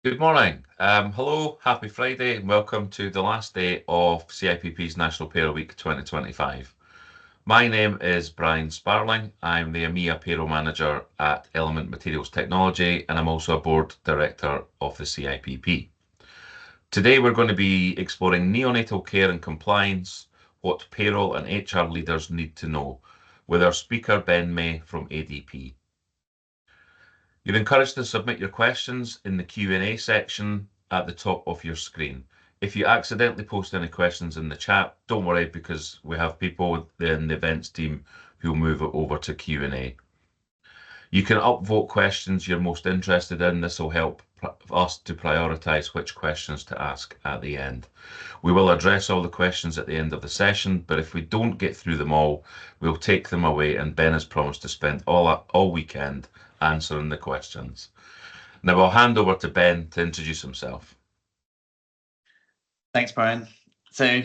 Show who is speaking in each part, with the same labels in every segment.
Speaker 1: Good morning. Hello, happy Friday, and welcome to the last day of CIPP's National Payroll Week 2025. My name is Brian Sparling. I'm the EMEA Payroll Manager at Element Materials Technology, and I'm also a Board Director of the CIPP. Today, we're going to be exploring neonatal care and compliance, what payroll and HR leaders need to know, with our speaker, Ben May from ADP. You're encouraged to submit your questions in the Q&A section at the top of your screen. If you accidentally post any questions in the chat, don't worry because we have people in the events team who'll move it over to Q&A. You can upvote questions you're most interested in. This will help us to prioritise which questions to ask at the end. We will address all the questions at the end of the session, but if we don't get through them all, we'll take them away, and Ben has promised to spend all weekend answering the questions. Now I'll hand over to Ben to introduce himself.
Speaker 2: Thanks, Brian. So,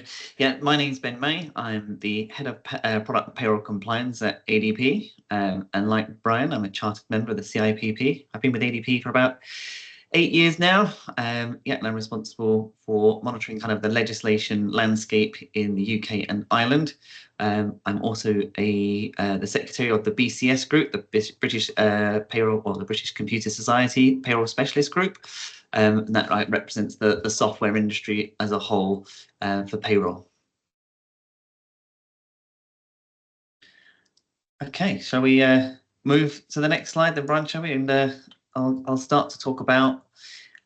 Speaker 2: my name's Ben May. I'm the Head of Product Payroll Compliance at ADP. And like Brian, I'm a chartered member of the CIPP. I've been with ADP for about 8 years now. And I'm responsible for monitoring kind of the legislation landscape in the UK and Ireland. I'm also the secretary of the BCS group, the British Payroll, or the British Computer Society Payroll Specialist Group. And that represents the software industry as a whole for payroll. Okay, shall we move to the next slide then, Brian, shall we? And I'll start to talk about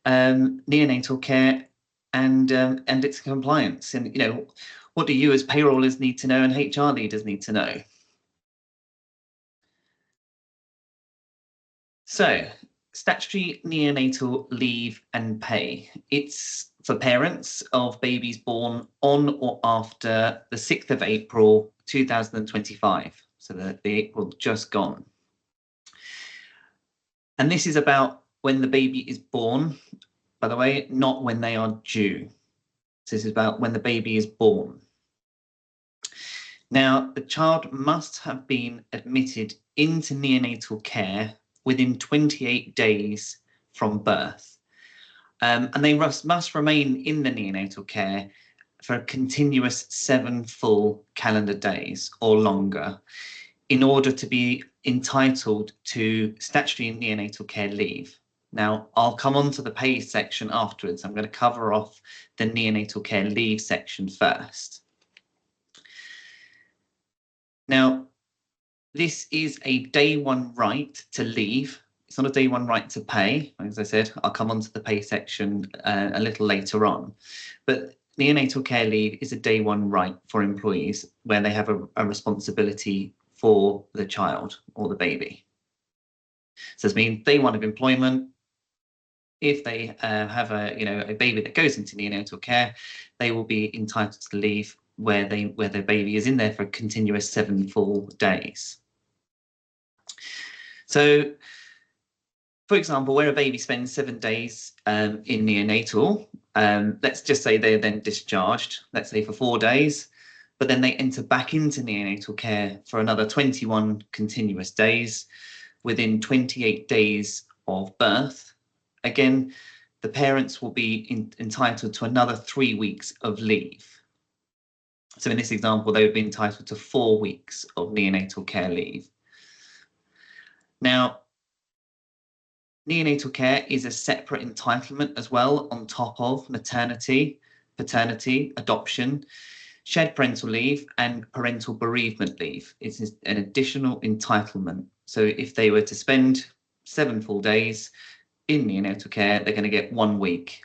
Speaker 2: neonatal care and its compliance. And, what do you as payrollers need to know and HR leaders need to know? So, statutory neonatal leave and pay. It's for parents of babies born on or after the 6th of April 2025. So the April just gone. And this is about when the baby is born, by the way, not when they are due. So this is about when the baby is born. Now, the child must have been admitted into neonatal care within 28 days from birth. And they must remain in the neonatal care for a continuous 7 full calendar days or longer in order to be entitled to statutory neonatal care leave. Now, I'll come on to the pay section afterwards. I'm going to cover off the neonatal care leave section first. Now, this is a day one right to leave. It's not a day one right to pay. As I said, I'll come on to the pay section a little later on. But neonatal care leave is a day one right for employees where they have a responsibility for the child or the baby. So this means day one of employment. If they have a baby that goes into neonatal care, they will be entitled to leave where their baby is in there for a continuous 7 full days. So, for example, where a baby spends 7 days in neonatal, let's just say they're then discharged, let's say for 4 days, but then they enter back into neonatal care for another 21 continuous days within 28 days of birth. Again, the parents will be entitled to another 3 weeks of leave. So in this example, they would be entitled to 4 weeks of neonatal care leave. Now, neonatal care is a separate entitlement as well on top of maternity, paternity, adoption, shared parental leave and parental bereavement leave. It's an additional entitlement. So if they were to spend 7 full days in neonatal care, they're going to get 1 week.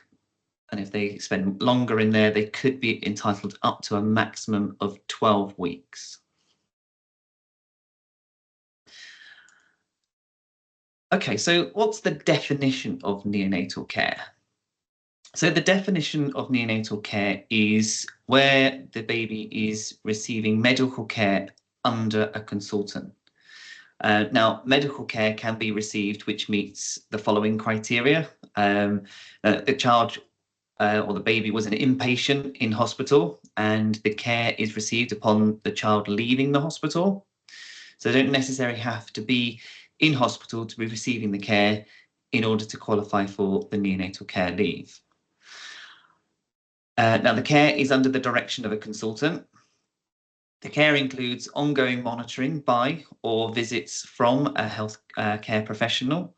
Speaker 2: And if they spend longer in there, they could be entitled up to a maximum of 12 weeks. Okay, so what's the definition of neonatal care? So the definition of neonatal care is where the baby is receiving medical care under a consultant. Now, medical care can be received which meets the following criteria. The child or the baby was an inpatient in hospital and the care is received upon the child leaving the hospital. So they don't necessarily have to be in hospital to be receiving the care in order to qualify for the neonatal care leave. Now, the care is under the direction of a consultant. The care includes ongoing monitoring by or visits from a health care professional,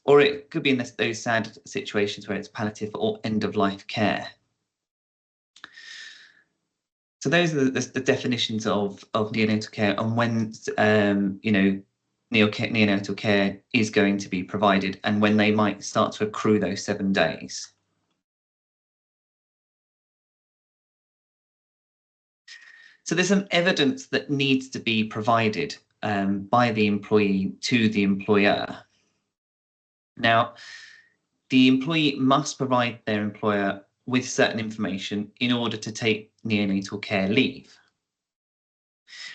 Speaker 2: or it could be in those sad situations where it's palliative or end-of-life care. So those are the definitions of neonatal care and when neonatal care is going to be provided and when they might start to accrue those 7 days. So there's some evidence that needs to be provided by the employee to the employer. Now, the employee must provide their employer with certain information in order to take neonatal care leave.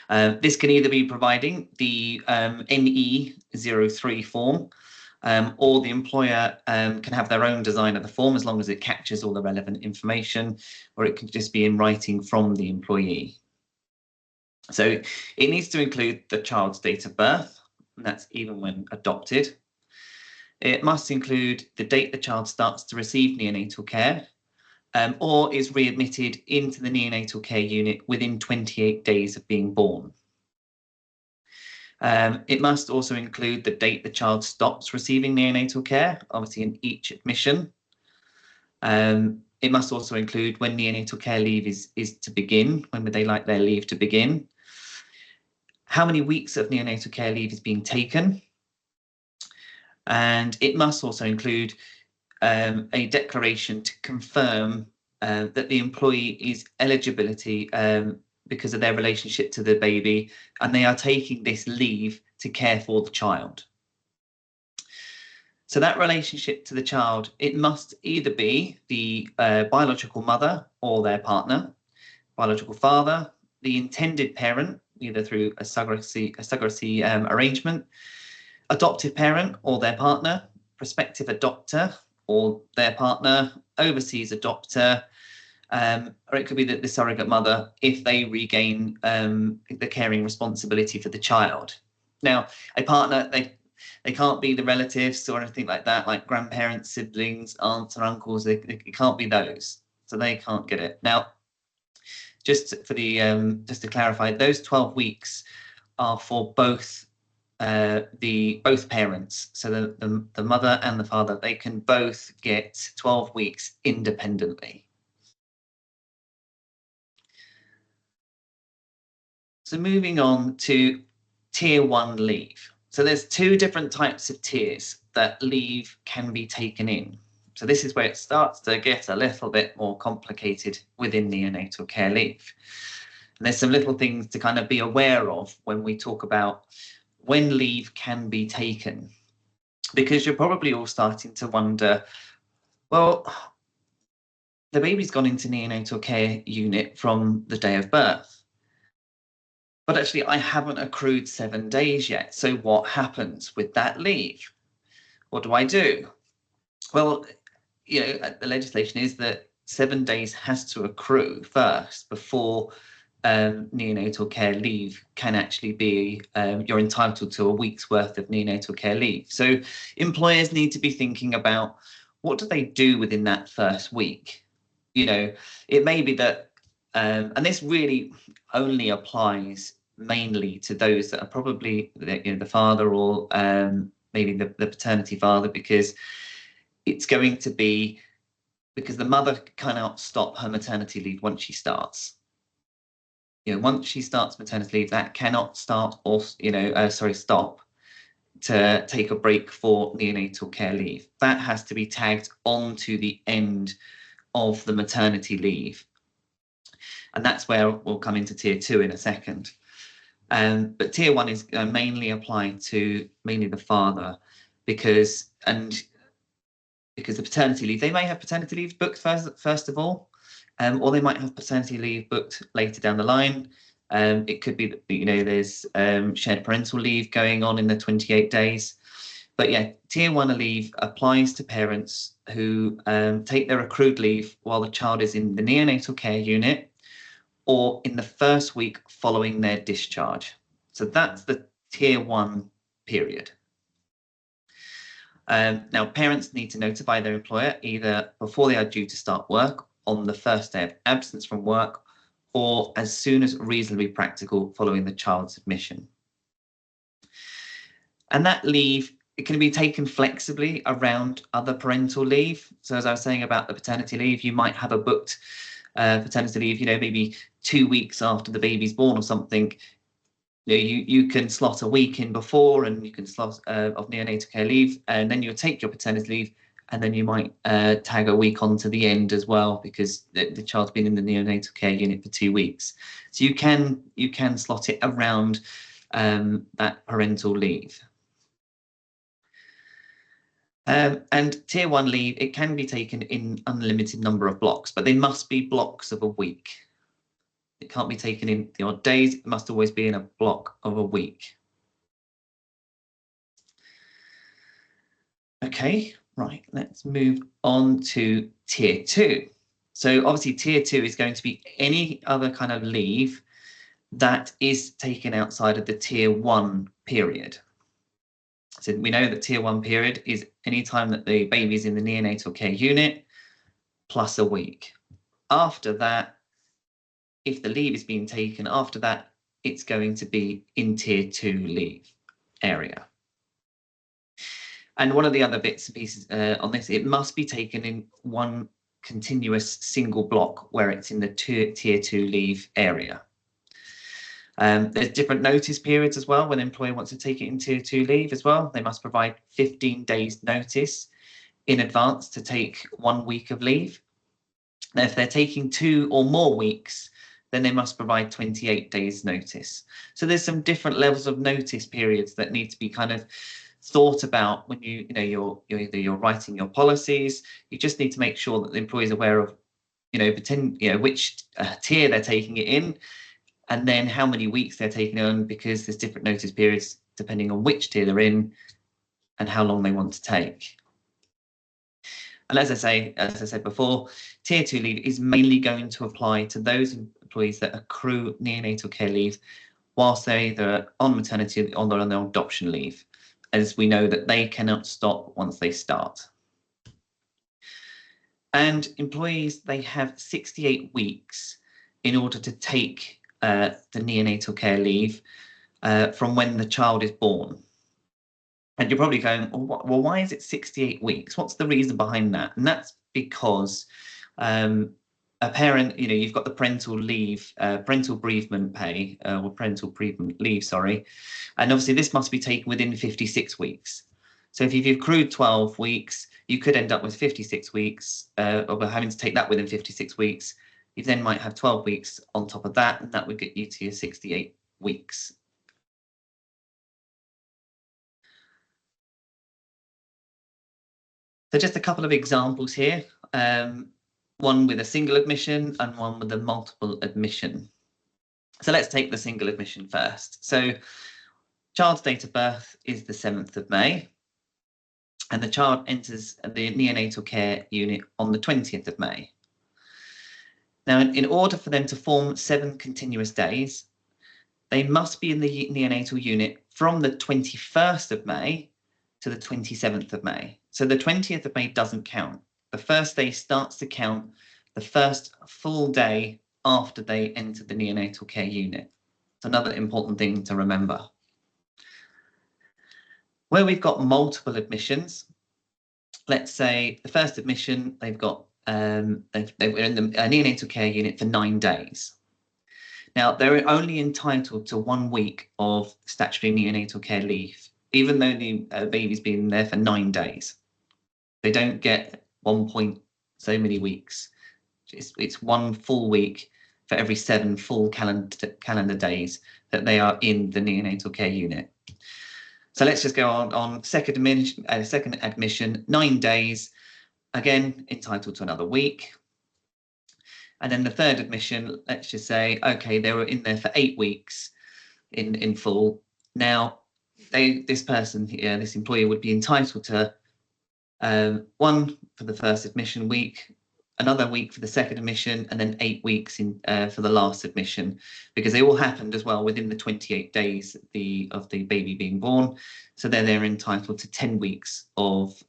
Speaker 2: This can either be providing the NE03 form, or the employer can have their own design of the form as long as it captures all the relevant information, or it can just be in writing from the employee. So it needs to include the child's date of birth, and that's even when adopted. It must include the date the child starts to receive neonatal care, or is readmitted into the neonatal care unit within 28 days of being born. It must also include the date the child stops receiving neonatal care, obviously in each admission. It must also include when neonatal care leave is to begin, when would they like their leave to begin, how many weeks of neonatal care leave is being taken, and it must also include a declaration to confirm that the employee is eligibility because of their relationship to the baby, and they are taking this leave to care for the child. So that relationship to the child, it must either be the biological mother or their partner, biological father, the intended parent, either through a surrogacy arrangement, adoptive parent or their partner, prospective adopter or their partner, overseas adopter, or it could be the surrogate mother if they regain the caring responsibility for the child. Now, a partner, they can't be the relatives or anything like that, like grandparents, siblings, aunts and uncles. It can't be those, so they can't get it. Now, just to clarify, those 12 weeks are for both parents. So the mother and the father, they can both get 12 weeks independently. So moving on to tier 1 leave. So there's 2 different types of tiers that leave can be taken in. So this is where it starts to get a little bit more complicated within neonatal care leave. And there's some little things to kind of be aware of when we talk about when leave can be taken, because you're probably all starting to wonder, well, the baby's gone into neonatal care unit from the day of birth, but actually I haven't accrued 7 days yet. So what happens with that leave? What do I do? Well, the legislation is that 7 days has to accrue first before neonatal care leave can actually be, you're entitled to a week's worth of neonatal care leave. So employers need to be thinking about what do they do within that first week. It may be that, and this really only applies mainly to those that are probably the father or maybe the paternity father, because it's going to be because the mother cannot stop her maternity leave once she starts. Once she starts maternity leave, that cannot stop to take a break for neonatal care leave. That has to be tagged on to the end of the maternity leave. And that's where we'll come into tier 2 in a second. But tier 1 is mainly applied to mainly the father because the paternity leave, they may have paternity leave booked first of all, or they might have paternity leave booked later down the line. It could be that there's shared parental leave going on in the 28 days. But yeah, tier 1 leave applies to parents who take their accrued leave while the child is in the neonatal care unit or in the first week following their discharge. So that's the tier 1 period. Now, parents need to notify their employer either before they are due to start work, on the first day of absence from work, or as soon as reasonably practical following the child's admission. And that leave, it can be taken flexibly around other parental leave. So as I was saying about the paternity leave, you might have a booked paternity leave, maybe 2 weeks after the baby's born or something. You can slot a week in before, and you can slot of neonatal care leave, and then you'll take your paternity leave, and then you might tag a week onto the end as well, because the child's been in the neonatal care unit for 2 weeks. So you can slot it around that parental leave. And tier 1 leave, it can be taken in unlimited number of blocks, but they must be blocks of a week. It can't be taken in the odd days. It must always be in a block of a week. Okay, right, let's move on to tier 2. So obviously tier 2 is going to be any other kind of leave that is taken outside of the tier 1 period. So we know that tier 1 period is any time that the baby's in the neonatal care unit plus a week. After that, if the leave is being taken after that, it's going to be in tier 2 leave area. And one of the other bits and pieces on this, it must be taken in one continuous single block where it's in the tier 2 leave area. There's different notice periods as well when an employer wants to take it in tier 2 leave as well. They must provide 15 days notice in advance to take 1 week of leave. Now, if they're taking 2 or more weeks, then they must provide 28 days notice. So there's some different levels of notice periods that need to be kind of thought about when you're writing your policies. You just need to make sure that the employee is aware of which tier they're taking it in, and then how many weeks they're taking on, because there's different notice periods depending on which tier they're in and how long they want to take. And as I said before, tier 2 leave is mainly going to apply to those employees that accrue neonatal care leave whilst they're on maternity or on their adoption leave, as we know that they cannot stop once they start. And employees, they have 68 weeks in order to take the neonatal care leave from when the child is born. And you're probably going, well, why is it 68 weeks? What's the reason behind that? And that's because a parent, you've got the parental leave, parental bereavement pay, or parental bereavement leave, sorry. And obviously this must be taken within 56 weeks. So if you've accrued 12 weeks, you could end up with 56 weeks, or having to take that within 56 weeks. You then might have 12 weeks on top of that, and that would get you to your 68 weeks. So just a couple of examples here, one with a single admission and one with a multiple admission. So let's take the single admission first. So child's date of birth is the 7th of May, and the child enters the neonatal care unit on the 20th of May. Now, in order for them to form 7 continuous days, they must be in the neonatal unit from the 21st of May to the 27th of May. So the 20th of May doesn't count. The first day starts to count the first full day after they enter the neonatal care unit. It's another important thing to remember. Where we've got multiple admissions, let's say the first admission, they've got they were in the neonatal care unit for 9 days. Now, they're only entitled to 1 week of statutory neonatal care leave, even though the baby's been there for 9 days. They don't get 1 point so many weeks. It's 1 full week for every 7 full calendar days that they are in the neonatal care unit. So let's just go on second admission, 9 days, again entitled to another week. And then the third admission, let's just say, okay, they were in there for 8 weeks in full. Now, this person here, this employer, would be entitled to 1 for the first admission week, another week for the second admission, and then 8 weeks for the last admission, because they all happened as well within the 28 days of the baby being born. So they're entitled to 10 weeks of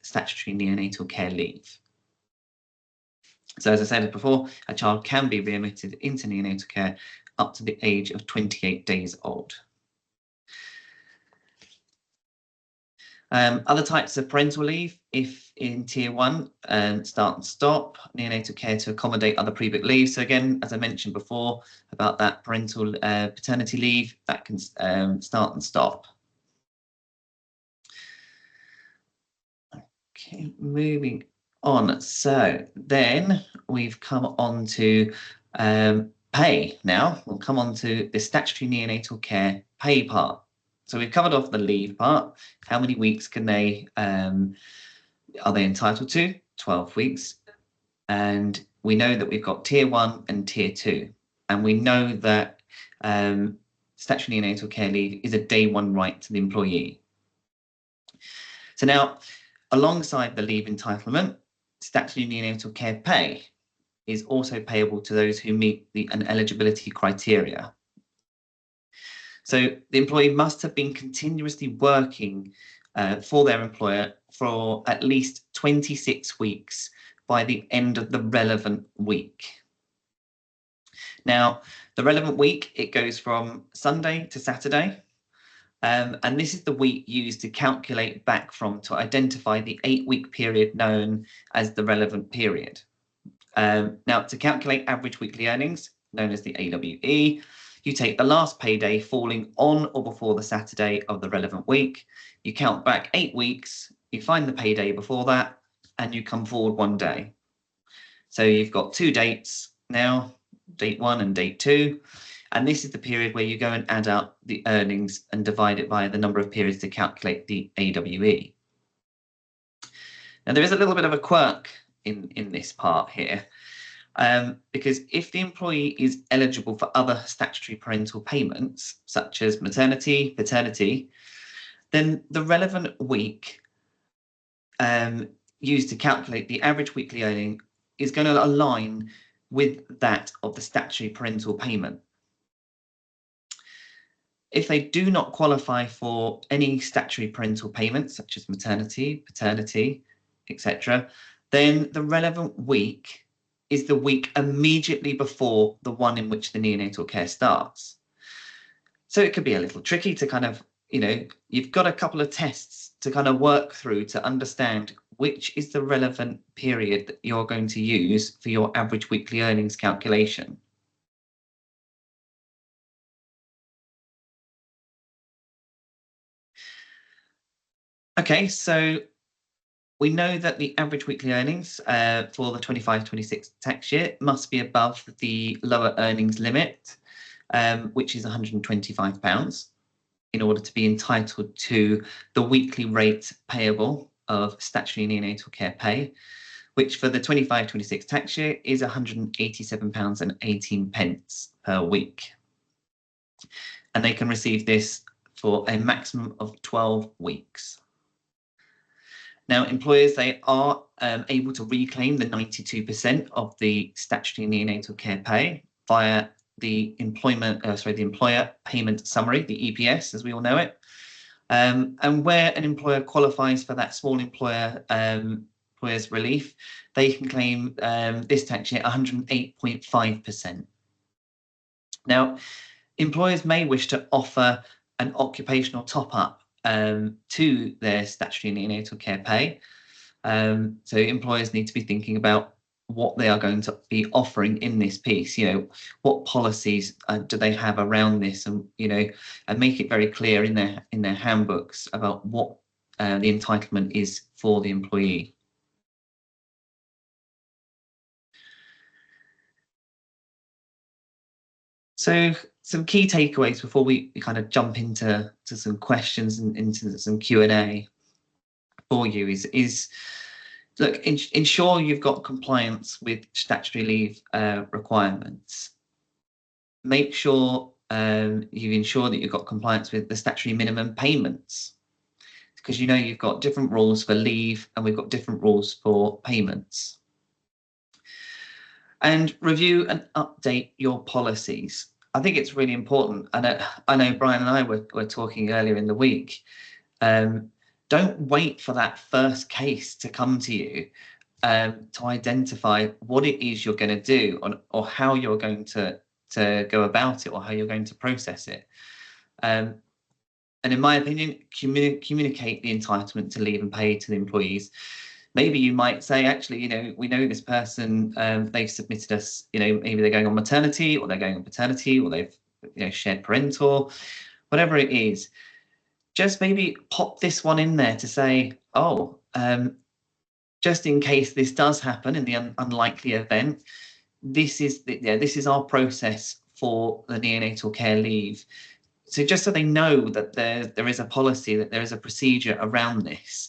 Speaker 2: statutory neonatal care leave. So as I said before, a child can be readmitted into neonatal care up to the age of 28 days old. Other types of parental leave, if in Tier 1, start and stop, neonatal care to accommodate other pre-booked leave. So again, as I mentioned before about that parental paternity leave, that can start and stop. Okay, moving on. So then we've come on to pay now. We'll come on to the statutory neonatal care pay part. So we've covered off the leave part. How many weeks can they are they entitled to? 12 weeks. And we know that we've got Tier 1 and Tier 2. And we know that statutory neonatal care leave is a day one right to the employee. So now, alongside the leave entitlement, statutory neonatal care pay is also payable to those who meet an eligibility criteria. So the employee must have been continuously working for their employer for at least 26 weeks by the end of the relevant week. Now, the relevant week, it goes from Sunday to Saturday. And this is the week used to calculate back from to identify the 8-week period known as the relevant period. Now, to calculate average weekly earnings, known as the AWE, you take the last payday falling on or before the Saturday of the relevant week, you count back 8 weeks, you find the payday before that, and you come forward 1 day. So you've got 2 dates now, date 1 and date 2. And this is the period where you go and add up the earnings and divide it by the number of periods to calculate the AWE. Now, there is a little bit of a quirk in this part here, because if the employee is eligible for other statutory parental payments, such as maternity, paternity, then the relevant week used to calculate the average weekly earning is going to align with that of the statutory parental payment. If they do not qualify for any statutory parental payments, such as maternity, paternity, etc., then the relevant week is the week immediately before the one in which the neonatal care starts. So it could be a little tricky to kind of, you've got a couple of tests to kind of work through to understand which is the relevant period that you're going to use for your average weekly earnings calculation. Okay, so we know that the average weekly earnings for the 25-26 tax year must be above the lower earnings limit, which is £125, in order to be entitled to the weekly rate payable of statutory neonatal care pay, which for the 25-26 tax year is £187.18 per week. And they can receive this for a maximum of 12 weeks. Now, employers, they are able to reclaim the 92% of the statutory neonatal care pay via the employer payment summary, the EPS, as we all know it. And where an employer qualifies for that small employer's relief, they can claim this tax year 108.5%. Now, employers may wish to offer an occupational top-up to their statutory neonatal care pay. So employers need to be thinking about what they are going to be offering in this piece. What policies do they have around this, and and make it very clear in their handbooks about what the entitlement is for the employee. So some key takeaways before we kind of jump into some questions and into some Q&A for you is look, ensure you've got compliance with statutory leave requirements. Make sure you ensure that you've got compliance with the statutory minimum payments, because you've got different rules for leave and we've got different rules for payments. And review and update your policies. I think it's really important. I know Brian and I were talking earlier in the week. Don't wait for that first case to come to you to identify what it is you're going to do or how you're going to go about it or how you're going to process it. And in my opinion, communicate the entitlement to leave and pay to the employees. Maybe you might say, actually, we know this person, they've submitted us, maybe they're going on maternity or they're going on paternity or they've, shared parental, whatever it is. Just maybe pop this one in there to say, just in case this does happen in the unlikely event, this is our process for the neonatal care leave. So just so they know that there is a policy, that there is a procedure around this,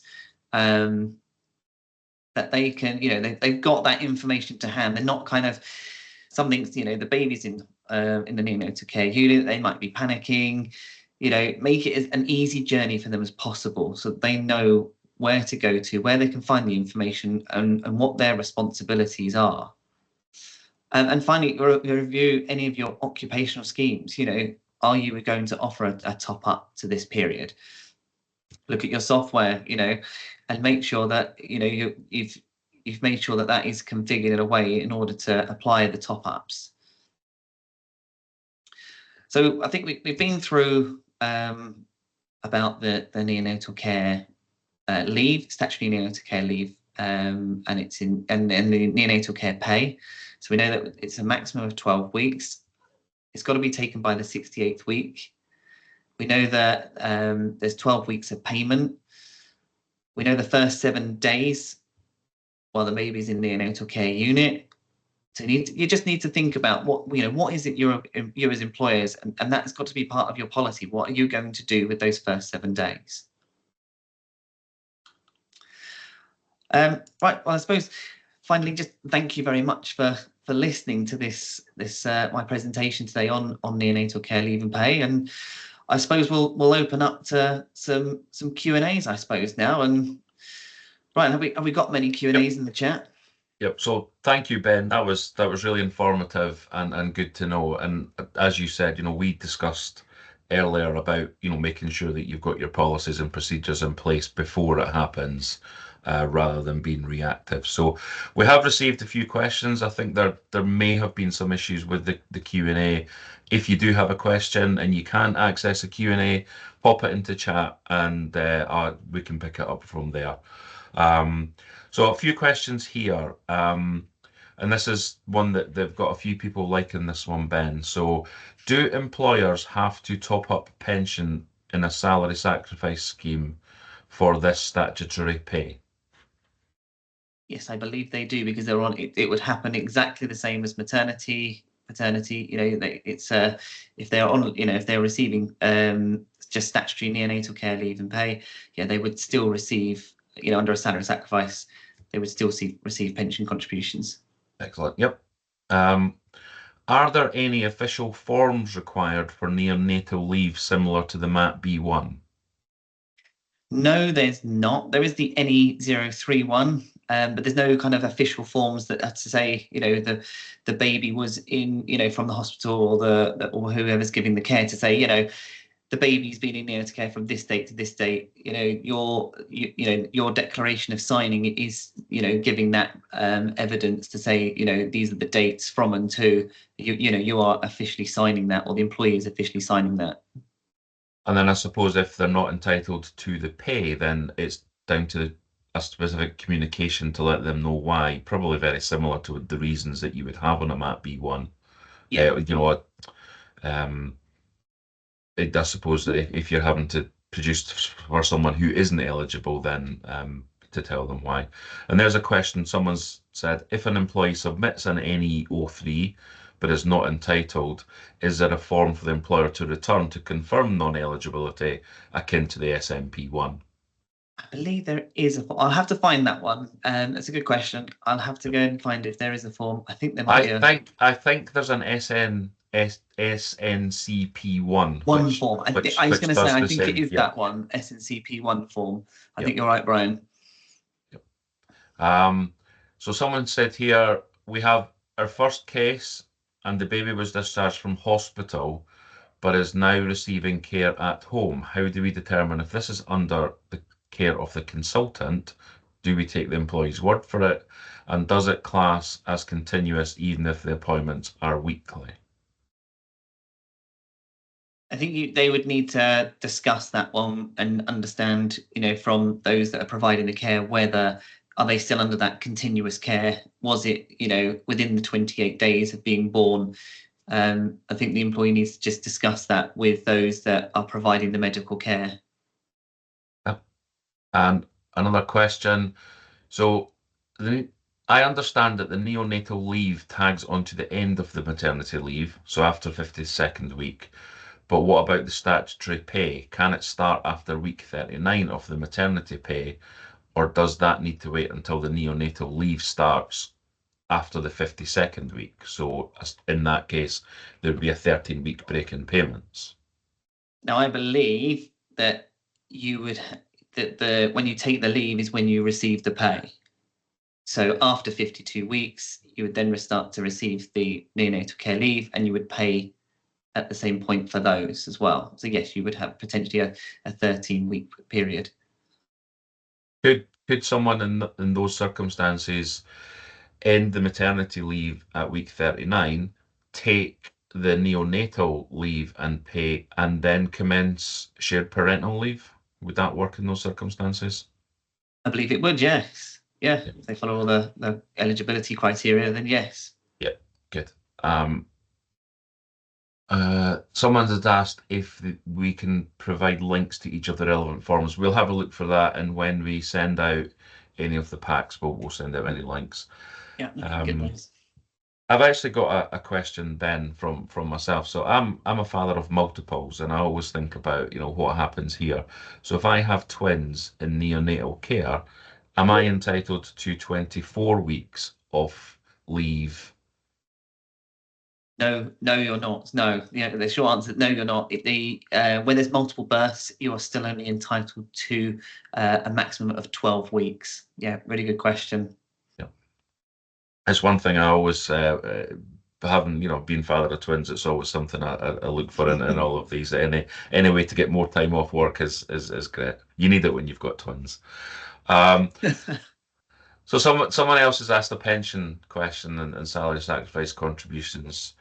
Speaker 2: that they can, they've got that information to hand. They're not kind of something, the baby's in the neonatal care unit, they might be panicking. Make it as an easy journey for them as possible so that they know where to go to, where they can find the information and what their responsibilities are. And finally, review any of your occupational schemes. Are you going to offer a top up to this period? Look at your software, and make sure that you've made sure that is configured in a way in order to apply the top ups. So I think we've been through about the neonatal care leave, statutory neonatal care leave, and it's and the neonatal care pay. So we know that it's a maximum of 12 weeks. It's got to be taken by the 68th week. We know that there's 12 weeks of payment. We know the first 7 days while the baby's in the neonatal care unit. So you just need to think about what is it you as employers, and that's got to be part of your policy. What are you going to do with those first 7 days? Right. Well, I suppose finally, just thank you very much for listening to this my presentation today on neonatal care leave and pay. And I suppose we'll open up to some Q&As, I suppose, now. And Brian, have we got many Q&As in the chat?
Speaker 1: Yep. So thank you, Ben. That was really informative and good to know. And as you said, we discussed earlier about making sure that you've got your policies and procedures in place before it happens, rather than being reactive. So we have received a few questions. I think there may have been some issues with the Q&A. If you do have a question and you can't access a Q&A, pop it into chat and we can pick it up from there. So a few questions here, and this is one that they've got a few people liking this one, Ben. So do employers have to top up pension in a salary sacrifice scheme for this statutory pay?
Speaker 2: Yes, I believe they do, because they're on it would happen exactly the same as maternity, paternity. It's if they're on, if they're receiving just statutory neonatal care leave and pay, they would still receive, under a salary sacrifice, they would still receive pension contributions.
Speaker 1: Excellent. Yep. Are there any official forms required for neonatal leave similar to the MAP B1?
Speaker 2: No, there's not. There is the NE031, but there's no kind of official forms that have to say, the baby was in, from the hospital or whoever's giving the care to say, the baby's been in neonatal care from this date to this date. Your declaration of signing is, giving that evidence to say, these are the dates from and to. You are officially signing that, or the employee is officially signing that.
Speaker 1: And then I suppose if they're not entitled to the pay, then it's down to a specific communication to let them know why. Probably very similar to the reasons that you would have on a MAP B1.
Speaker 2: Yeah.
Speaker 1: I suppose that if you're having to produce for someone who isn't eligible, then to tell them why. And there's a question, someone's said, if an employee submits an NE03 but is not entitled, is there a form for the employer to return to confirm non-eligibility akin to the SMP1?
Speaker 2: I believe there is a form. I'll have to find that one. That's a good question. I'll have to go and find if there is a form. I think there might be
Speaker 1: I think there's an SNCP1.
Speaker 2: One form. I was going to say, I think it is that one, SNCP1 form. I think you're right, Brian.
Speaker 1: So someone said here, we have our first case and the baby was discharged from hospital but is now receiving care at home. How do we determine if this is under the care of the consultant? Do we take the employee's word for it? And does it class as continuous even if the appointments are weekly?
Speaker 2: I think they would need to discuss that one and understand, from those that are providing the care, whether are they still under that continuous care? Was it, within the 28 days of being born? I think the employee needs to just discuss that with those that are providing the medical care.
Speaker 1: Yep. And another question. So I understand that the neonatal leave tags onto the end of the maternity leave, so after 52nd week. But what about the statutory pay? Can it start after week 39 of the maternity pay, or does that need to wait until the neonatal leave starts after the 52nd week? So in that case, there would be a 13-week break in payments.
Speaker 2: Now, I believe that when you take the leave is when you receive the pay. So after 52 weeks, you would then start to receive the neonatal care leave, and you would pay at the same point for those as well. So yes, you would have potentially a 13-week period.
Speaker 1: Could someone in those circumstances end the maternity leave at week 39, take the neonatal leave and pay, and then commence shared parental leave? Would that work in those circumstances?
Speaker 2: I believe it would, yes. Yeah, if they follow all the eligibility criteria, then yes.
Speaker 1: Yeah, good. Someone has asked if we can provide links to each of the relevant forms. We'll have a look for that, and when we send out any of the packs, we'll send out any links.
Speaker 2: Yeah, get those.
Speaker 1: I've actually got a question, Ben, from myself. So I'm a father of multiples, and I always think about, what happens here. So if I have twins in neonatal care, am I entitled to 24 weeks of leave?
Speaker 2: No, you're not. No, the short answer, no, you're not. When there's multiple births, you are still only entitled to a maximum of 12 weeks. Yeah, really good question.
Speaker 1: Yeah, it's one thing I always having been father of twins. It's always something I look for in all of these. Any way to get more time off work is great. You need it when you've got twins. So someone else has asked a pension question and salary sacrifice contributions.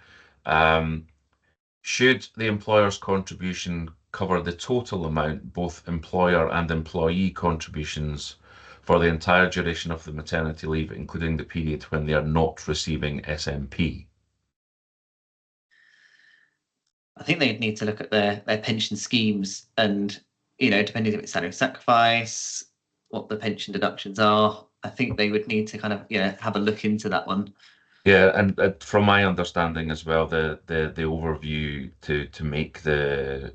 Speaker 1: Should the employer's contribution cover the total amount, both employer and employee contributions, for the entire duration of the maternity leave, including the period when they are not receiving SMP?
Speaker 2: I think they'd need to look at their pension schemes and, depending if it's salary sacrifice, what the pension deductions are. I think they would need to kind of, have a look into that one.
Speaker 1: Yeah, and from my understanding as well, the overview to make the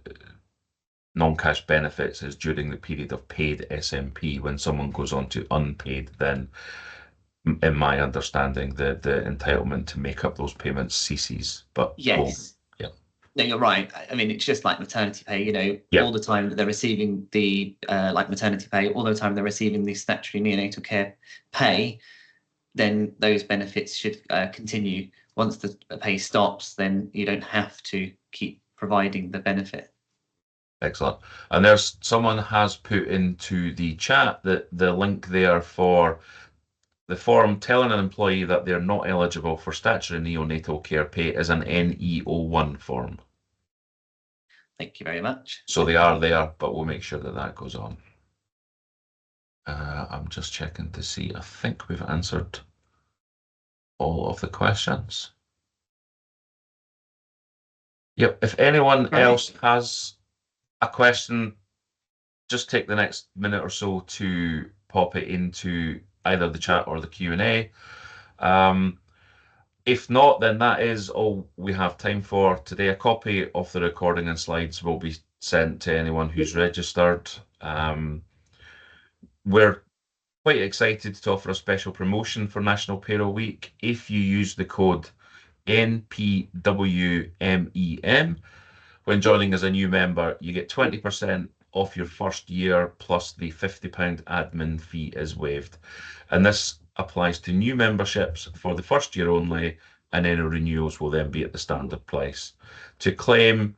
Speaker 1: non-cash benefits is during the period of paid SMP. When someone goes on to unpaid, then in my understanding, the entitlement to make up those payments ceases. But
Speaker 2: yes.
Speaker 1: Yeah.
Speaker 2: No, you're right. I mean, it's just like maternity pay, all the time that they're receiving the like maternity pay, all the time they're receiving the statutory neonatal care pay, then those benefits should continue. Once the pay stops, then you don't have to keep providing the benefit.
Speaker 1: Excellent. And there's someone has put into the chat that the link there for the form telling an employee that they're not eligible for statutory neonatal care pay is an NEO1 form.
Speaker 2: Thank you very much.
Speaker 1: So they are there, but we'll make sure that that goes on. I'm just checking to see. I think we've answered all of the questions. Yep. If anyone else has a question, just take the next minute or so to pop it into either the chat or the Q&A. If not, then that is all we have time for today. A copy of the recording and slides will be sent to anyone who's registered. We're quite excited to offer a special promotion for National Payroll Week. If you use the code NPWMEM when joining as a new member, you get 20% off your first year, plus the £50 admin fee is waived. And this applies to new memberships for the first year only, and any renewals will then be at the standard price. To claim,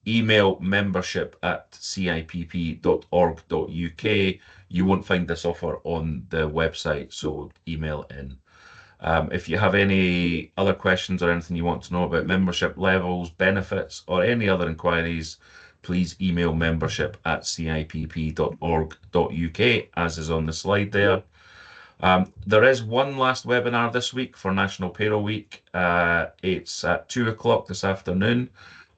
Speaker 1: email membership@cipp.org.uk. You won't find this offer on the website, so email in. If you have any other questions or anything you want to know about membership levels, benefits, or any other inquiries, please email membership@cipp.org.uk, as is on the slide there. There is one last webinar this week for National Payroll Week. It's at 2 o'clock this afternoon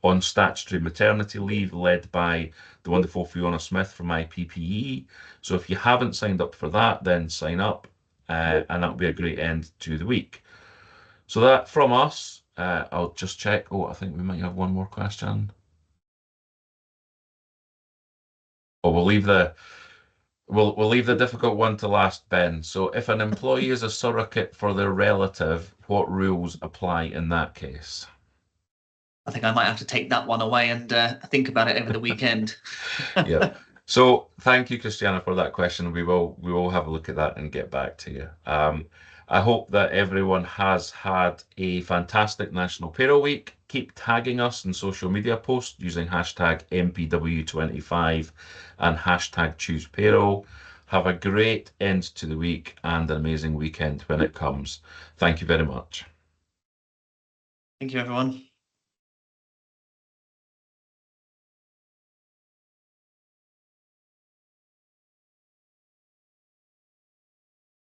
Speaker 1: on statutory maternity leave, led by the wonderful Fiona Smith from IPPE. So if you haven't signed up for that, then sign up, and that'll be a great end to the week. So that from us, I'll just check. Oh, I think we might have one more question. Oh, we'll leave the difficult one to last, Ben. So if an employee is a surrogate for their relative, what rules apply in that case?
Speaker 2: I think I might have to take that one away and think about it over the weekend.
Speaker 1: Yeah. So thank you, Christiana, for that question. We will have a look at that and get back to you. I hope that everyone has had a fantastic National Payroll Week. Keep tagging us in social media posts using hashtag MPW25 and hashtag ChoosePayroll. Have a great end to the week and an amazing weekend when it comes. Thank you very much.
Speaker 2: Thank you, everyone.